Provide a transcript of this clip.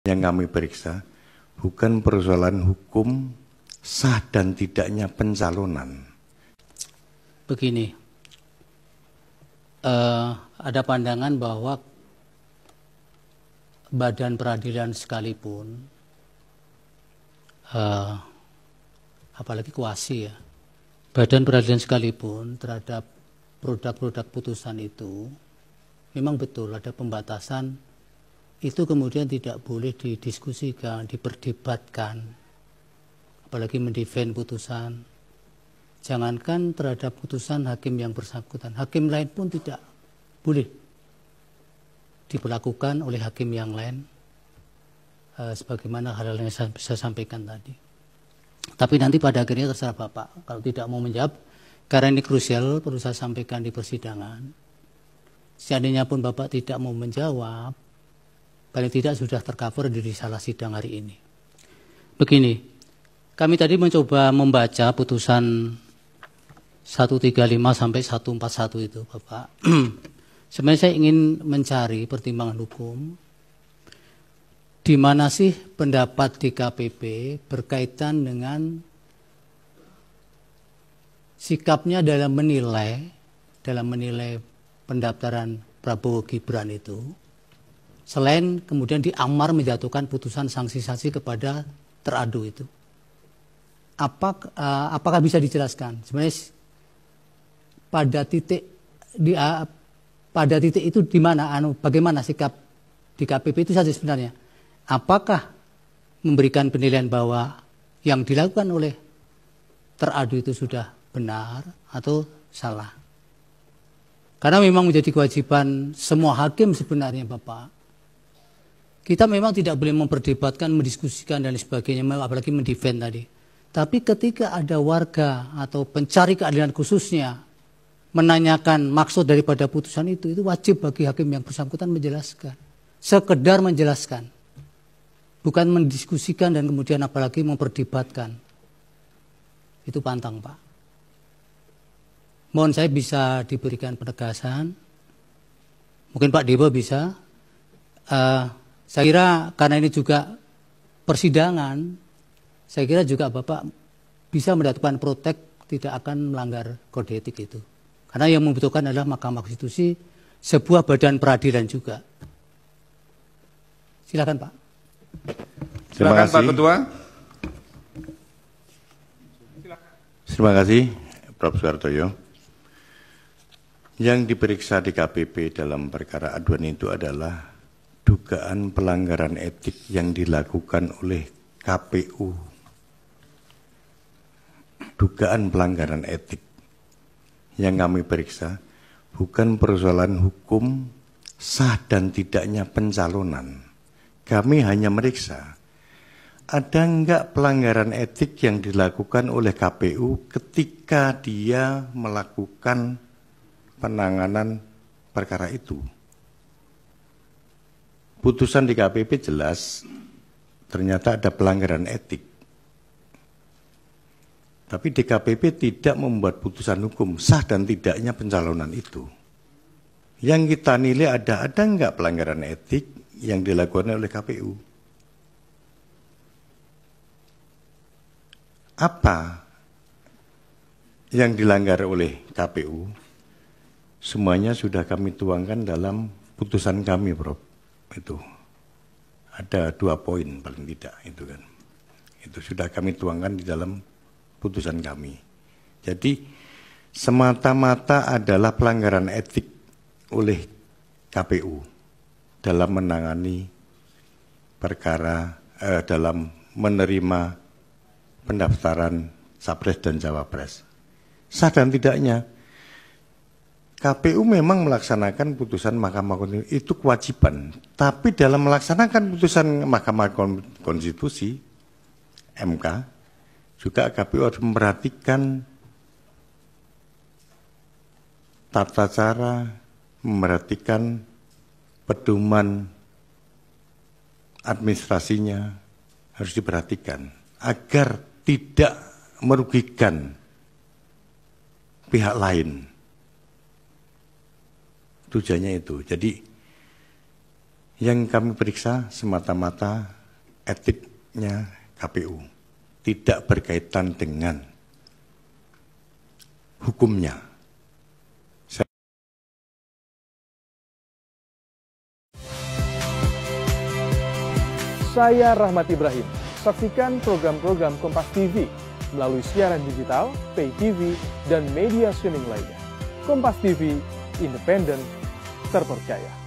Yang kami periksa bukan persoalan hukum sah dan tidaknya pencalonan. Begini, ada pandangan bahwa badan peradilan sekalipun, apalagi kuasi ya, badan peradilan sekalipun terhadap produk-produk putusan itu, memang betul ada pembatasan. Itu kemudian tidak boleh didiskusikan, diperdebatkan, apalagi mendefend putusan. Jangankan terhadap putusan hakim yang bersangkutan, hakim lain pun tidak boleh diperlakukan oleh hakim yang lain, sebagaimana hal-hal yang saya bisa sampaikan tadi. Tapi nanti pada akhirnya terserah Bapak, kalau tidak mau menjawab, karena ini krusial perlu saya sampaikan di persidangan. Seandainya pun Bapak tidak mau menjawab, paling tidak sudah tercover di risalah sidang hari ini. Begini, kami tadi mencoba membaca putusan 135 sampai 141 itu, Bapak. Sebenarnya saya ingin mencari pertimbangan hukum, di mana sih pendapat DKPP berkaitan dengan sikapnya dalam menilai pendaftaran Prabowo Gibran itu, selain kemudian diamar menjatuhkan putusan sanksi-sanksi kepada teradu itu. Apakah bisa dijelaskan? Sebenarnya pada titik itu di mana, bagaimana sikap DKPP itu saja sebenarnya. Apakah memberikan penilaian bahwa yang dilakukan oleh teradu itu sudah benar atau salah? Karena memang menjadi kewajiban semua hakim sebenarnya, Bapak. Kita memang tidak boleh memperdebatkan, mendiskusikan dan sebagainya, apalagi mendefend tadi. Tapi ketika ada warga atau pencari keadilan khususnya menanyakan maksud daripada putusan itu wajib bagi hakim yang bersangkutan menjelaskan. Sekedar menjelaskan. Bukan mendiskusikan dan kemudian apalagi memperdebatkan. Itu pantang, Pak. Mohon saya bisa diberikan penegasan. Mungkin Pak Dewa bisa. Saya kira karena ini juga persidangan, saya kira juga Bapak bisa mendapatkan protek tidak akan melanggar kode etik itu. Karena yang membutuhkan adalah Mahkamah Konstitusi, sebuah badan peradilan juga. Silakan Pak. Silakan Pak Ketua. Terima kasih Prof. Suhartoyo. Yang diperiksa di KPP dalam perkara aduan itu adalah dugaan pelanggaran etik yang dilakukan oleh KPU. Dugaan pelanggaran etik yang kami periksa bukan persoalan hukum sah dan tidaknya pencalonan. Kami hanya meriksa ada enggak pelanggaran etik yang dilakukan oleh KPU ketika dia melakukan penanganan perkara itu. Putusan di KPP jelas ternyata ada pelanggaran etik. Tapi DKPP tidak membuat putusan hukum sah dan tidaknya pencalonan itu. Yang kita nilai ada enggak pelanggaran etik yang dilakukan oleh KPU. Apa yang dilanggar oleh KPU? Semuanya sudah kami tuangkan dalam putusan kami, Prof. Itu ada 2 poin paling tidak itu kan. Itu sudah kami tuangkan di dalam putusan kami. Jadi semata-mata adalah pelanggaran etik oleh KPU dalam menangani perkara dalam menerima pendaftaran Capres dan Cawapres. Sah dan tidaknya KPU memang melaksanakan putusan Mahkamah Konstitusi, itu kewajiban. Tapi dalam melaksanakan putusan Mahkamah Konstitusi, MK, juga KPU harus memperhatikan tata cara, memperhatikan pedoman administrasinya, harus diperhatikan agar tidak merugikan pihak lain. Tujuannya itu. Jadi yang kami periksa semata-mata etiknya KPU, tidak berkaitan dengan hukumnya. Saya Rahmat Ibrahim. Saksikan program-program Kompas TV melalui siaran digital, pay TV, dan media streaming lainnya. Kompas TV, independen, terpercaya.